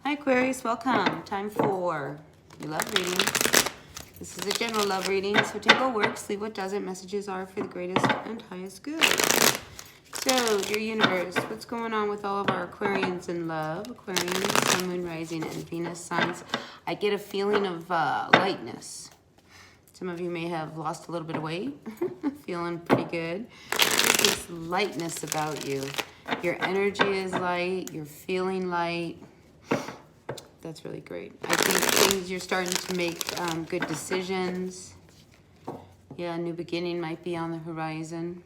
Hi Aquarius, welcome. Time for your love reading. This is a general love reading, so take what works, leave what doesn't. Messages are for the greatest and highest good. So, dear universe, what's going on with all of our Aquarians in love? Aquarian, Sun, Moon, Rising, and Venus signs. I get a feeling of lightness. Some of you may have lost a little bit of weight. Feeling pretty good. There's this lightness about you. Your energy is light. You're feeling light. That's really great. I think things you're starting to make good decisions. Yeah, a new beginning might be on the horizon.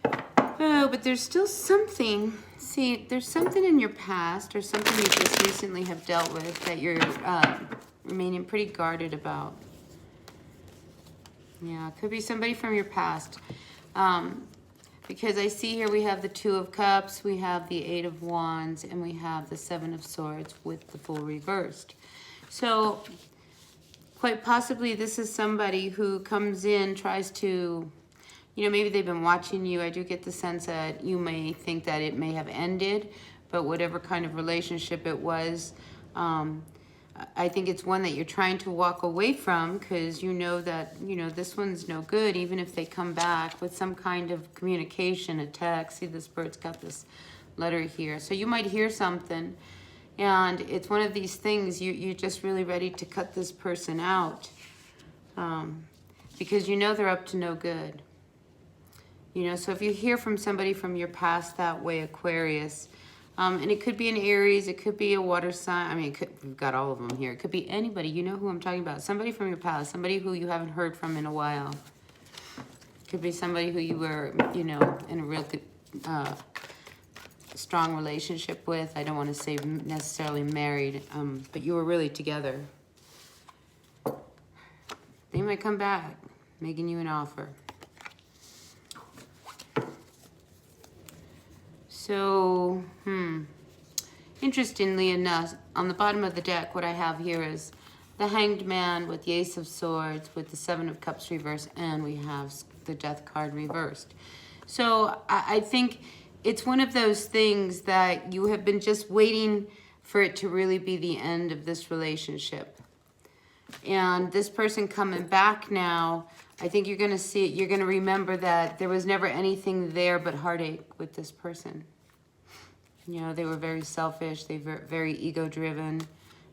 Oh, but there's still something. See, there's something in your past or something you just recently have dealt with that you're remaining pretty guarded about. Yeah, it could be somebody from your past. Because I see here we have the Two of Cups, we have the Eight of Wands, and we have the Seven of Swords with the Fool reversed. So, quite possibly this is somebody who comes in, tries to, you know, maybe they've been watching you. I do get the sense that you may think that it may have ended, but whatever kind of relationship it was, I think it's one that you're trying to walk away from because you know that, you know, this one's no good, even if they come back with some kind of communication, a text. See, this bird's got this letter here. So you might hear something, and it's one of these things you're just really ready to cut this person out because you know they're up to no good. You know, so if you hear from somebody from your past that way, Aquarius, and it could be an Aries, it could be a water sign. I mean, we've got all of them here. It could be anybody. You know who I'm talking about. Somebody from your past, somebody who you haven't heard from in a while. It could be somebody who you were, you know, in a real good, strong relationship with. I don't want to say necessarily married, but you were really together. They might come back, making you an offer. So, interestingly enough, on the bottom of the deck, what I have here is the Hanged Man with the Ace of Swords, with the Seven of Cups reversed, and we have the Death card reversed. So, I think it's one of those things that you have been just waiting for it to really be the end of this relationship. And this person coming back now, I think you're going to see it. You're going to remember that there was never anything there but heartache with this person. You know, they were very selfish. They were very ego-driven.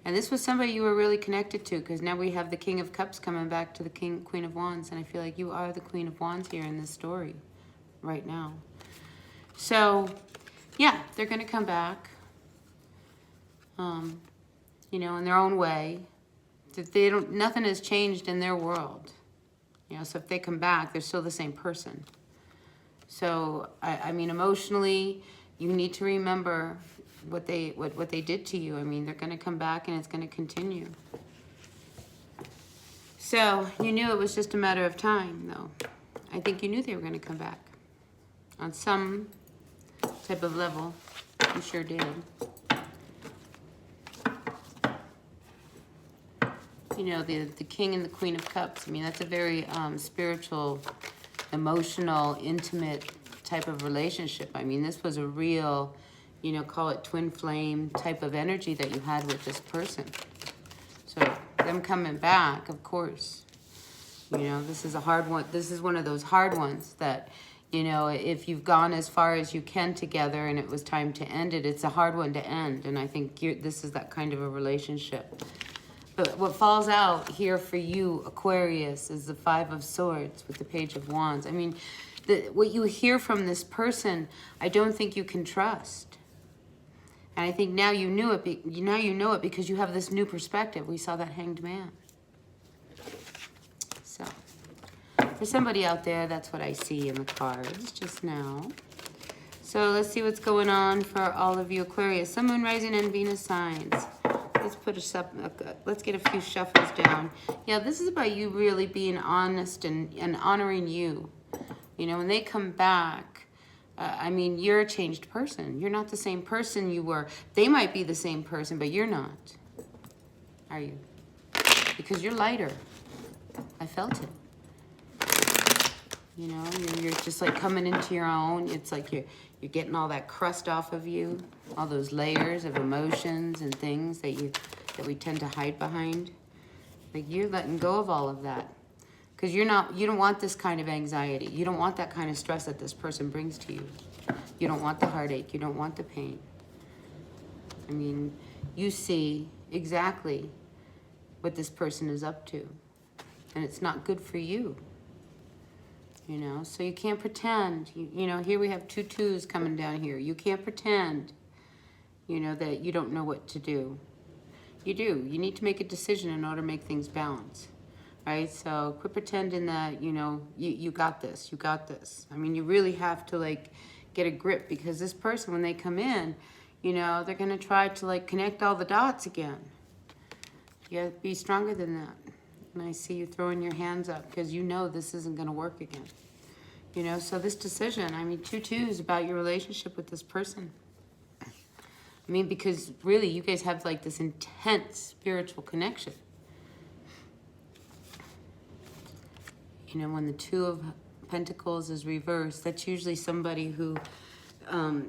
And this was somebody you were really connected to, because now we have the King of Cups coming back to the Queen of Wands. And I feel like you are the Queen of Wands here in this story right now. So, yeah, they're going to come back, you know, in their own way. They don't, nothing has changed in their world. You know, so if they come back, they're still the same person. So, I mean, emotionally, you need to remember what they did to you. I mean, they're going to come back and it's going to continue. So, you knew it was just a matter of time, though. I think you knew they were going to come back. On some type of level. You sure did. You know, the King and the Queen of Cups. I mean, that's a very spiritual, emotional, intimate type of relationship. I mean, this was a real, you know, call it twin flame type of energy that you had with this person. So them coming back, of course, you know, this is a hard one. This is one of those hard ones that, you know, if you've gone as far as you can together and it was time to end it, it's a hard one to end. And I think this is that kind of a relationship. But what falls out here for you, Aquarius, is the Five of Swords with the Page of Wands. I mean, what you hear from this person, I don't think you can trust. And I think now you knew it. Now you know it because you have this new perspective. We saw that Hanged Man. So, for somebody out there, that's what I see in the cards just now. So let's see what's going on for all of you Aquarius, Sun, Moon, Rising, and Venus signs. Let's put let's get a few shuffles down. Yeah, this is about you really being honest and honoring you. You know, when they come back, I mean, you're a changed person. You're not the same person you were. They might be the same person, but you're not. Are you? Because you're lighter. I felt it. You know, you're just like coming into your own. It's like you're getting all that crust off of you, all those layers of emotions and things that we tend to hide behind. Like you're letting go of all of that. Because you don't want this kind of anxiety. You don't want that kind of stress that this person brings to you. You don't want the heartache. You don't want the pain. I mean, you see exactly what this person is up to. And it's not good for you. You know, so you can't pretend. You know, here we have 2 2s coming down here. You can't pretend, you know, that you don't know what to do. You do. You need to make a decision in order to make things balance. Right? So quit pretending that, you know, you got this. You got this. I mean, you really have to, like, get a grip, because this person, when they come in, you know, they're going to try to, like, connect all the dots again. You got to be stronger than that. And I see you throwing your hands up because you know this isn't going to work again. You know, so this decision, I mean, 2 2s about your relationship with this person. I mean, because really you guys have like this intense spiritual connection. You know, when the 2 of Pentacles is reversed, that's usually somebody who,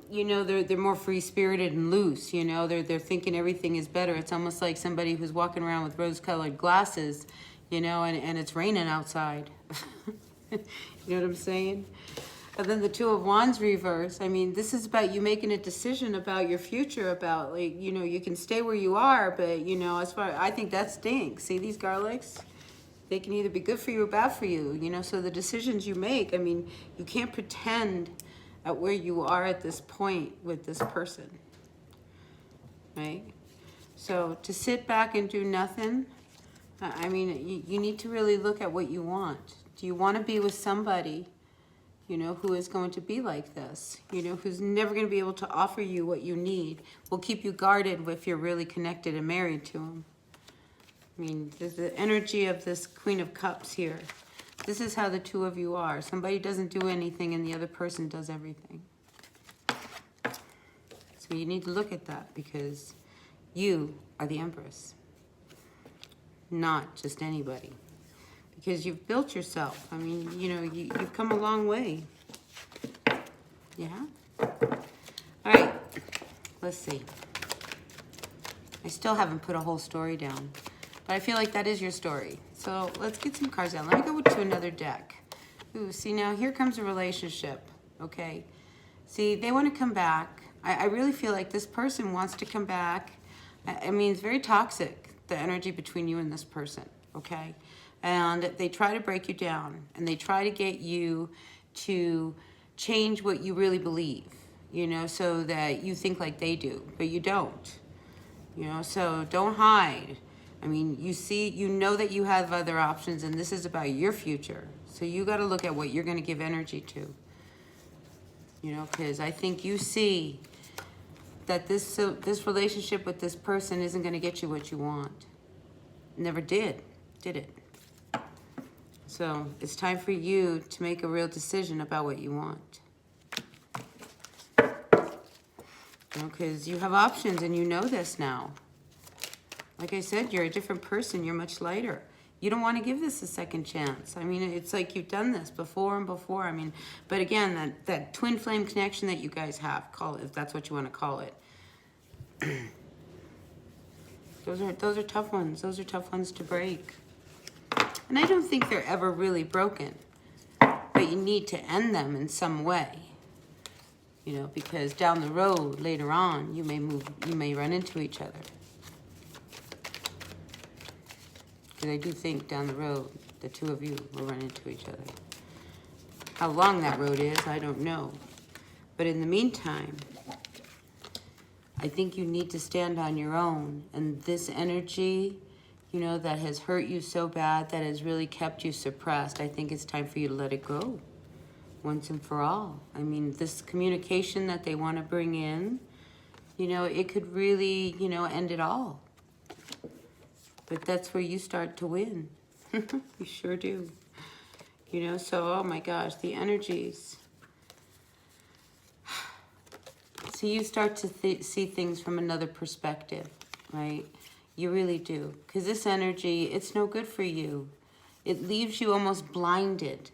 you know, they're more free-spirited and loose. You know, they're thinking everything is better. It's almost like somebody who's walking around with rose-colored glasses, you know, and it's raining outside. You know what I'm saying? And then the 2 of Wands reverse. I mean, this is about you making a decision about your future, about, like, you know, you can stay where you are, but, you know, as far, I think that stinks. See these garlics? They can either be good for you or bad for you, you know, so the decisions you make, I mean, you can't pretend at where you are at this point with this person, right? So to sit back and do nothing, I mean, you need to really look at what you want. Do you want to be with somebody, you know, who is going to be like this, you know, who's never going to be able to offer you what you need, will keep you guarded if you're really connected and married to him? I mean, there's the energy of this Queen of Cups here. This is how the 2 of you are. Somebody doesn't do anything and the other person does everything. So you need to look at that, because you are the Empress, not just anybody. Because you've built yourself. I mean, you know, you've come a long way. Yeah? All right. Let's see. I still haven't put a whole story down. But I feel like that is your story. So let's get some cards out. Let me go to another deck. Ooh, see, now here comes a relationship. Okay? See, they want to come back. I really feel like this person wants to come back. I mean, it's very toxic, the energy between you and this person. Okay? And they try to break you down, and they try to get you to change what you really believe, you know, so that you think like they do, but you don't, you know, so don't hide. I mean, you know that you have other options, and this is about your future. So you got to look at what you're going to give energy to, you know, because I think you see that this relationship with this person isn't going to get you what you want. Never did it? So it's time for you to make a real decision about what you want. You know, because you have options and you know this now. Like I said, you're a different person. You're much lighter. You don't want to give this a second chance. I mean, it's like you've done this before and before. I mean, but again, that twin flame connection that you guys have, call it, if that's what you want to call it. Those are tough ones. Those are tough ones to break. And I don't think they're ever really broken, but you need to end them in some way, you know, because down the road, later on, you may run into each other. Because I do think down the road, the 2 of you will run into each other. How long that road is, I don't know. But in the meantime, I think you need to stand on your own. And this energy, you know, that has hurt you so bad, that has really kept you suppressed, I think it's time for you to let it go once and for all. I mean, this communication that they want to bring in, you know, it could really, you know, end it all. But that's where you start to win. You sure do. You know, so, oh my gosh, the energies. So you start to see things from another perspective, right? You really do. Because this energy, it's no good for you. It leaves you almost blinded.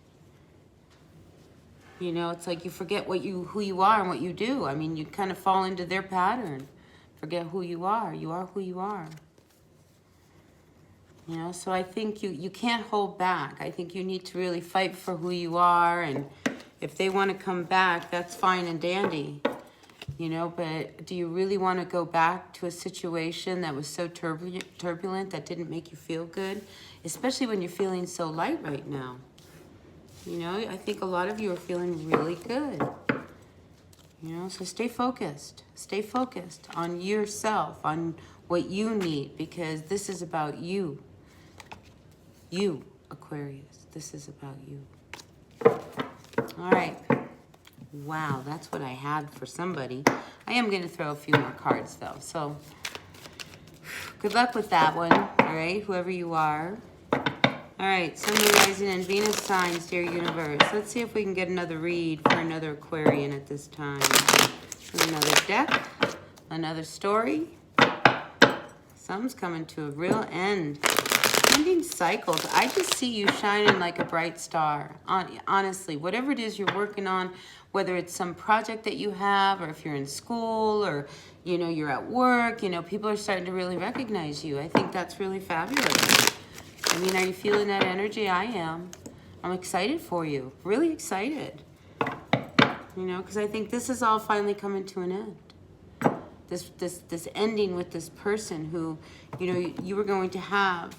You know, it's like you forget who you are and what you do. I mean, you kind of fall into their pattern. Forget who you are. You are who you are. You know, so I think you can't hold back. I think you need to really fight for who you are, and if they want to come back, that's fine and dandy. You know, but do you really want to go back to a situation that was so turbulent that didn't make you feel good? Especially when you're feeling so light right now. You know, I think a lot of you are feeling really good. You know, so stay focused. Stay focused on yourself, on what you need, because this is about you. You, Aquarius. This is about you. All right. Wow, that's what I had for somebody. I am going to throw a few more cards, though. So, good luck with that one. All right, whoever you are. All right, Sun, Moon, Rising, and Venus signs, dear universe. Let's see if we can get another read for another Aquarian at this time. Another deck, another story. Something's coming to a real end. Ending cycles. I just see you shining like a bright star. Honestly, whatever it is you're working on, whether it's some project that you have, or if you're in school, or, you know, you're at work, you know, people are starting to really recognize you. I think that's really fabulous. I mean, are you feeling that energy? I am. I'm excited for you. Really excited. You know, because I think this is all finally coming to an end. This ending with this person who, you know, you were going to have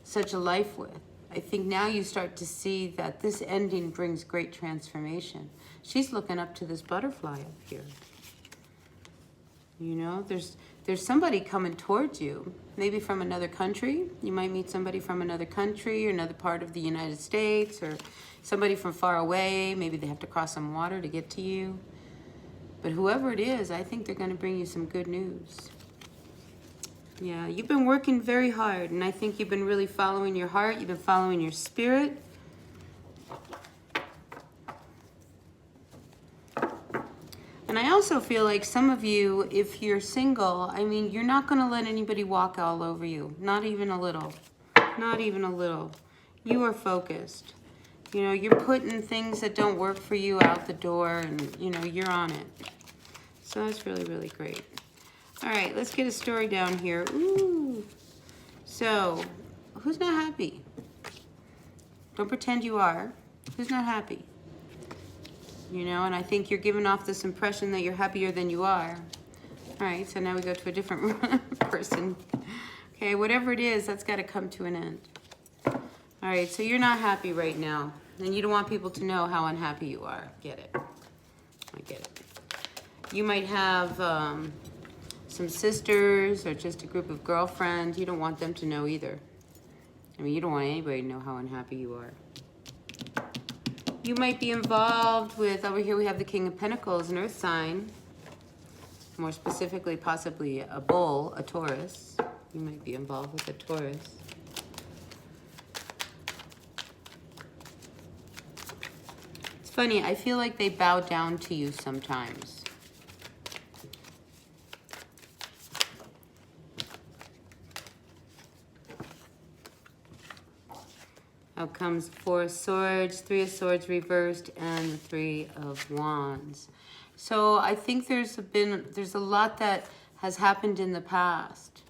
such a life with. I think now you start to see that this ending brings great transformation. She's looking up to this butterfly up here. You know, there's somebody coming towards you, maybe from another country. You might meet somebody from another country or another part of the United States, or somebody from far away. Maybe they have to cross some water to get to you. But whoever it is, I think they're going to bring you some good news. Yeah, you've been working very hard, and I think you've been really following your heart. You've been following your spirit. And I also feel like some of you, if you're single, I mean, you're not going to let anybody walk all over you. Not even a little. Not even a little. You are focused. You know, you're putting things that don't work for you out the door, and, you know, you're on it. So that's really, really great. All right, let's get a story down here. Ooh. So, who's not happy? Don't pretend you are. Who's not happy? You know, and I think you're giving off this impression that you're happier than you are. All right, so now we go to a different person. Okay, whatever it is, that's got to come to an end. All right, so you're not happy right now, and you don't want people to know how unhappy you are. Get it? I get it. You might have some sisters or just a group of girlfriends. You don't want them to know either. I mean, you don't want anybody to know how unhappy you are. You might be involved with, over here we have the King of Pentacles, an earth sign. More specifically, possibly a bull, a Taurus. You might be involved with a Taurus. It's funny, I feel like they bow down to you sometimes. Out comes Four of Swords, Three of Swords reversed, and the Three of Wands. So I think there's a lot that has happened in the past.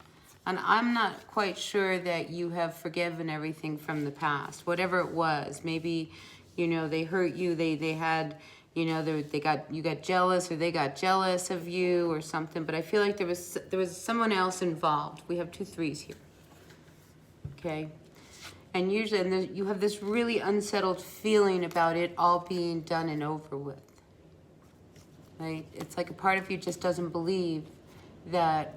And I'm not quite sure that you have forgiven everything from the past. Whatever it was. Maybe, you know, they hurt you, they had, you know, you got jealous, or they got jealous of you or something. But I feel like there was someone else involved. We have 2 threes here. Okay? And usually you have this really unsettled feeling about it all being done and over with. Right? It's like a part of you just doesn't believe that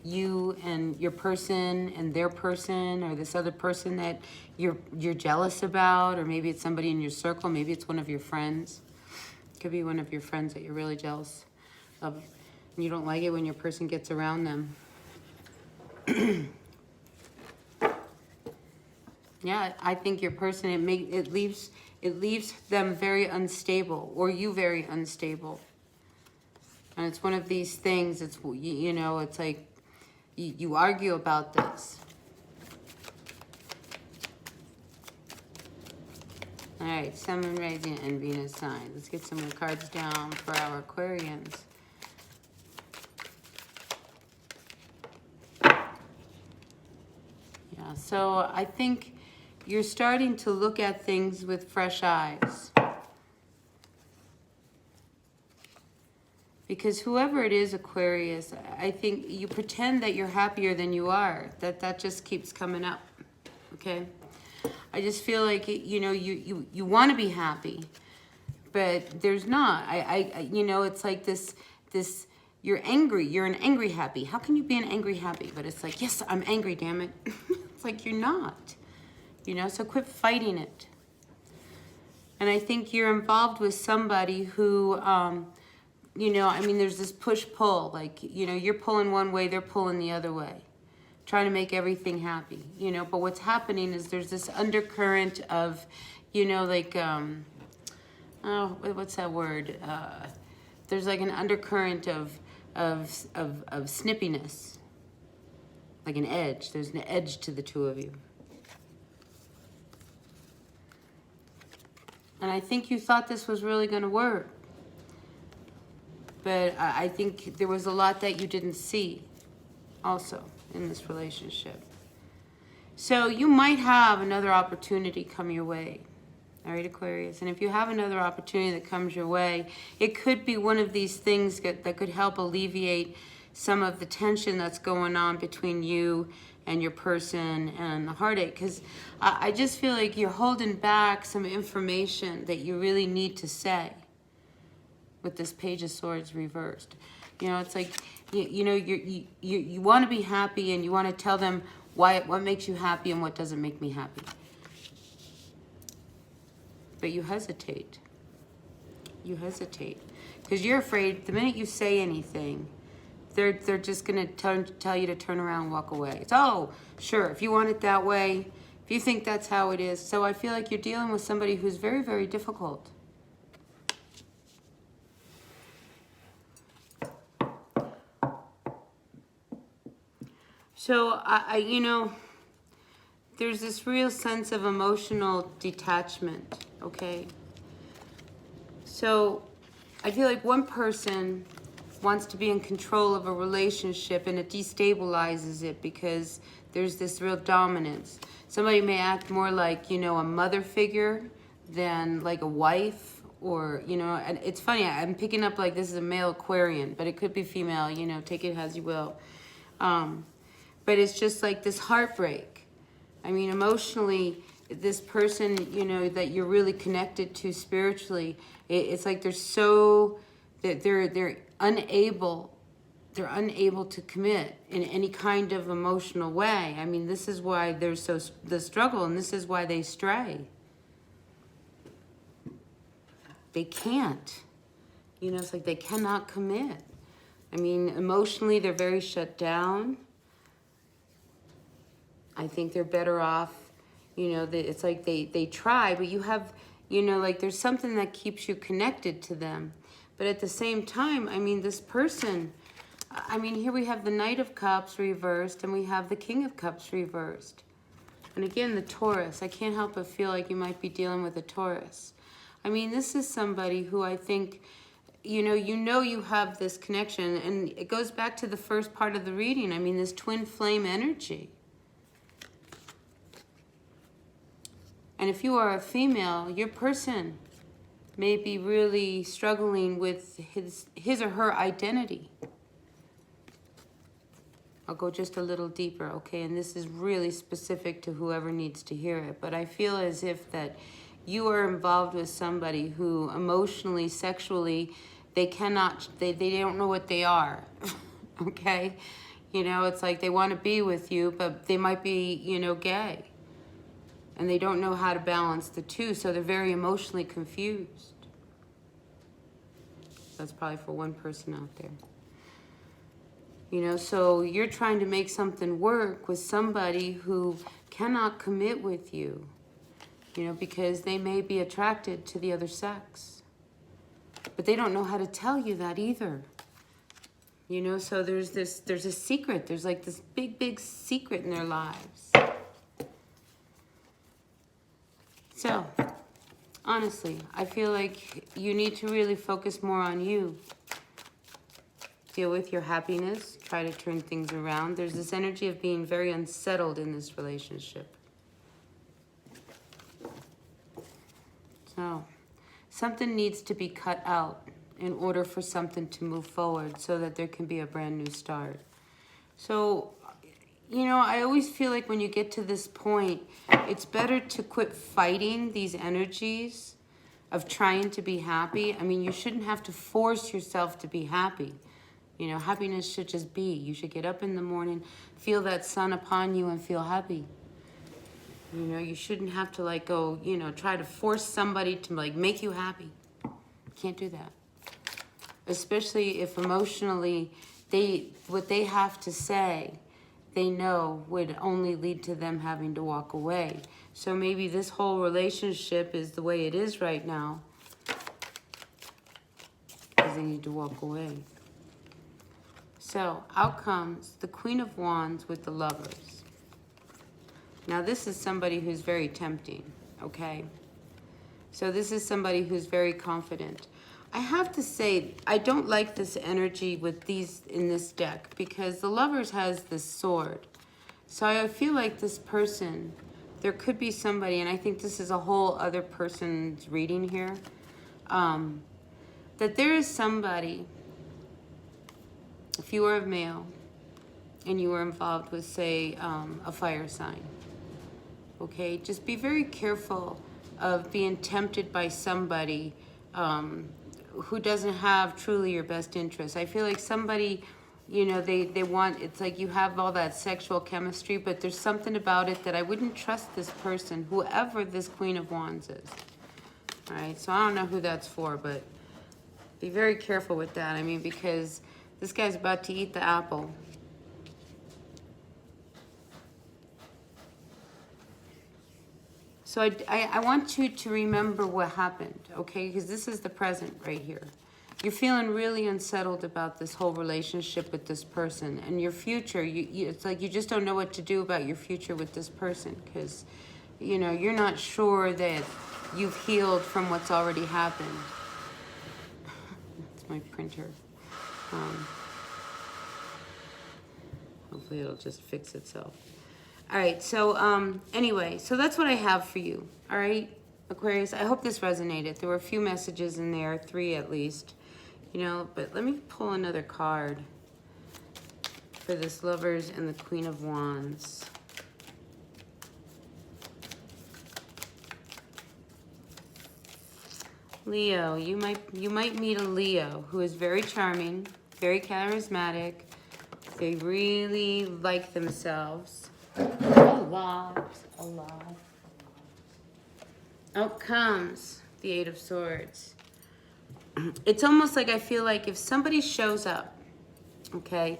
you and your person and their person, or this other person that you're jealous about, or maybe it's somebody in your circle, maybe it's one of your friends. It could be one of your friends that you're really jealous of. And you don't like it when your person gets around them. Yeah, I think your person, it leaves them very unstable, or you very unstable. And it's one of these things, it's, you know, it's like you argue about this. All right, Sun, Moon, Rising, and Venus signs. Let's get some more cards down for our Aquarians. Yeah, so I think you're starting to look at things with fresh eyes. Because whoever it is, Aquarius, I think you pretend that you're happier than you are. That just keeps coming up, okay? I just feel like, you know, you want to be happy, but there's not. You know, it's like this, you're angry. You're an angry happy. How can you be an angry happy? But it's like, yes, I'm angry, damn it. It's like you're not, you know, so quit fighting it. And I think you're involved with somebody who, you know, I mean, there's this push-pull. Like, you know, you're pulling one way, they're pulling the other way. Trying to make everything happy, you know, but what's happening is there's this undercurrent of, you know, like, oh, what's that word? There's like an undercurrent of snippiness, like an edge. There's an edge to the two of you. And I think you thought this was really going to work. But I think there was a lot that you didn't see also in this relationship. So you might have another opportunity come your way. All right, Aquarius. And if you have another opportunity that comes your way, it could be one of these things that could help alleviate some of the tension that's going on between you and your person and the heartache. Because I just feel like you're holding back some information that you really need to say with this Page of Swords reversed. You know, it's like, you know, you want to be happy and you want to tell them what makes you happy and what doesn't make me happy. But you hesitate. You hesitate. Because you're afraid the minute you say anything, they're just going to tell you to turn around and walk away. It's, oh, sure, if you want it that way, if you think that's how it is. So I feel like you're dealing with somebody who's very, very difficult. So, you know, there's this real sense of emotional detachment, okay? So, I feel like one person wants to be in control of a relationship and it destabilizes it because there's this real dominance. Somebody may act more like, you know, a mother figure than like a wife or, you know, and it's funny, I'm picking up like this is a male Aquarian, but it could be female, you know, take it as you will. But it's just like this heartbreak. I mean, emotionally, this person, you know, that you're really connected to spiritually, it's like they're so, that they're unable to commit in any kind of emotional way. I mean, this is why there's the struggle, and this is why they stray. They can't. You know, it's like they cannot commit. I mean, emotionally, they're very shut down. I think they're better off, you know, it's like they try, but you have, you know, like there's something that keeps you connected to them. But at the same time, I mean, this person, I mean, here we have the Knight of Cups reversed and we have the King of Cups reversed. And again, the Taurus, I can't help but feel like you might be dealing with a Taurus. I mean, this is somebody who I think, you know you have this connection, and it goes back to the first part of the reading. I mean, this twin flame energy. And if you are a female, your person may be really struggling with his or her identity. I'll go just a little deeper, okay? And this is really specific to whoever needs to hear it. But I feel as if that you are involved with somebody who emotionally, sexually, they don't know what they are, okay? You know, it's like they want to be with you, but they might be, you know, gay. And they don't know how to balance the two, so they're very emotionally confused. That's probably for one person out there. You know, so you're trying to make something work with somebody who cannot commit with you, you know, because they may be attracted to the other sex. But they don't know how to tell you that either. You know, so there's a secret. There's like this big, big secret in their lives. So, Honestly, I feel like you need to really focus more on you. Deal with your happiness. Try to turn things around. There's this energy of being very unsettled in this relationship. So, something needs to be cut out in order for something to move forward so that there can be a brand new start. So, you know, I always feel like when you get to this point, it's better to quit fighting these energies of trying to be happy. I mean, you shouldn't have to force yourself to be happy. You know, happiness should just be. You should get up in the morning, feel that sun upon you and feel happy. You know, you shouldn't have to like go, you know, try to force somebody to like make you happy. Can't do that. Especially if emotionally what they have to say, they know would only lead to them having to walk away. So maybe this whole relationship is the way it is right now because they need to walk away. So out comes the Queen of Wands with the Lovers. Now this is somebody who's very tempting, okay? So this is somebody who's very confident. I have to say, I don't like this energy with these in this deck because the Lovers has this sword. So I feel like this person, there could be somebody, and I think this is a whole other person's reading here, that there is somebody, if you are a male and you are involved with, say, a fire sign, okay, just be very careful of being tempted by somebody who doesn't have truly your best interest. I feel like somebody, you know, they want, it's like you have all that sexual chemistry, but there's something about it that I wouldn't trust this person, whoever this Queen of Wands is. All right, so I don't know who that's for, but be very careful with that. I mean, because this guy's about to eat the apple. So I want you to remember what happened, okay? Because this is the present right here. You're feeling really unsettled about this whole relationship with this person. And your future, it's like you just don't know what to do about your future with this person. Because, you know, you're not sure that you've healed from what's already happened. It's my printer. Hopefully it'll just fix itself. All right, so anyway, so that's what I have for you. All right, Aquarius, I hope this resonated. There were a few messages in there, 3 at least, you know, but let me pull another card for this Lovers and the Queen of Wands. Leo, you might meet a Leo who is very charming, very charismatic. They really like themselves. A lot. Out comes the 8 of Swords. It's almost like I feel like if somebody shows up, okay,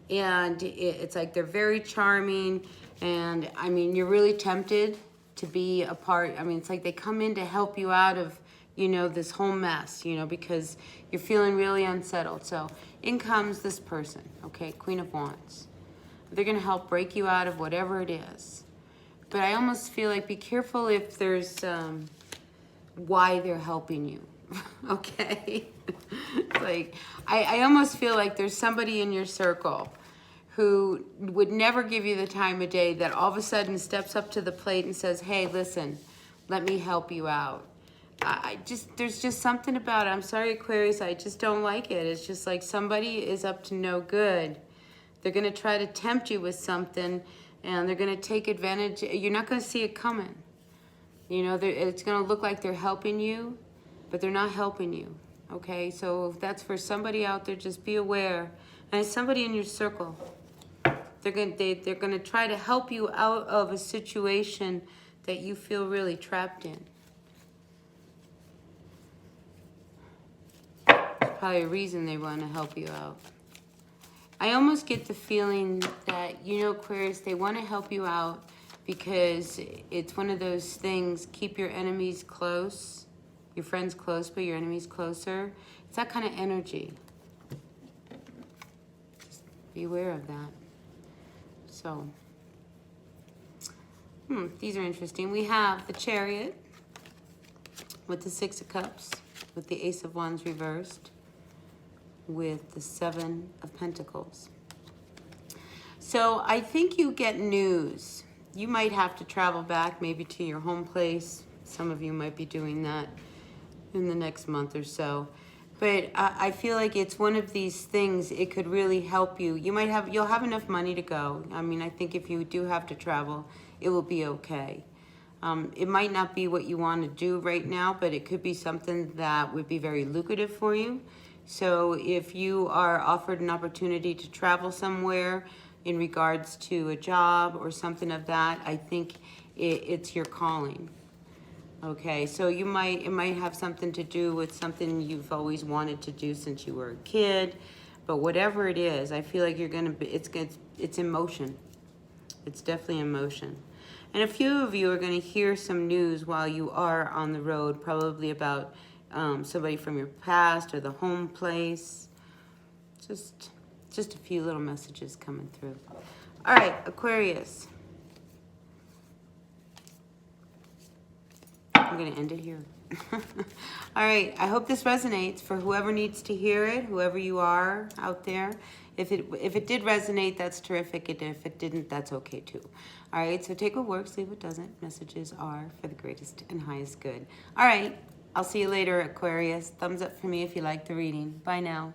and it's like they're very charming, and I mean, you're really tempted to be a part. I mean, it's like they come in to help you out of, you know, this whole mess, you know, because you're feeling really unsettled. So in comes this person, okay, Queen of Wands. They're going to help break you out of whatever it is. But I almost feel like be careful if there's why they're helping you, okay? Like, I almost feel like there's somebody in your circle who would never give you the time of day that all of a sudden steps up to the plate and says, hey, listen, let me help you out. There's just something about it. I'm sorry, Aquarius, I just don't like it. It's just like somebody is up to no good. They're going to try to tempt you with something, and they're going to take advantage. You're not going to see it coming. You know, it's going to look like they're helping you, but they're not helping you, okay? So if that's for somebody out there, just be aware. And it's somebody in your circle. They're going to try to help you out of a situation that you feel really trapped in. There's probably a reason they want to help you out. I almost get the feeling that, you know, Aquarius, they want to help you out because it's one of those things, keep your enemies close, your friends close, but your enemies closer. It's that kind of energy. Just be aware of that. So, these are interesting. We have the Chariot, with the Six of Cups, with the Ace of Wands reversed, with the Seven of Pentacles. So I think you get news. You might have to travel back maybe to your home place. Some of you might be doing that in the next month or so. But I feel like it's one of these things, it could really help you. You'll have enough money to go. I mean, I think if you do have to travel, it will be okay. It might not be what you want to do right now, but it could be something that would be very lucrative for you. So if you are offered an opportunity to travel somewhere in regards to a job or something of that, I think it's your calling. Okay, so it might have something to do with something you've always wanted to do since you were a kid, but whatever it is, I feel like you're gonna be, it's in motion. It's definitely in motion. And a few of you are gonna hear some news while you are on the road, probably about somebody from your past or the home place. Just a few little messages coming through. All right, Aquarius. I'm going to end it here. All right, I hope this resonates for whoever needs to hear it, whoever you are out there. If it did resonate, that's terrific. And if it didn't, that's okay too. All right, so take what works, leave what doesn't. Messages are for the greatest and highest good. All right, I'll see you later, Aquarius. Thumbs up for me if you like the reading. Bye now.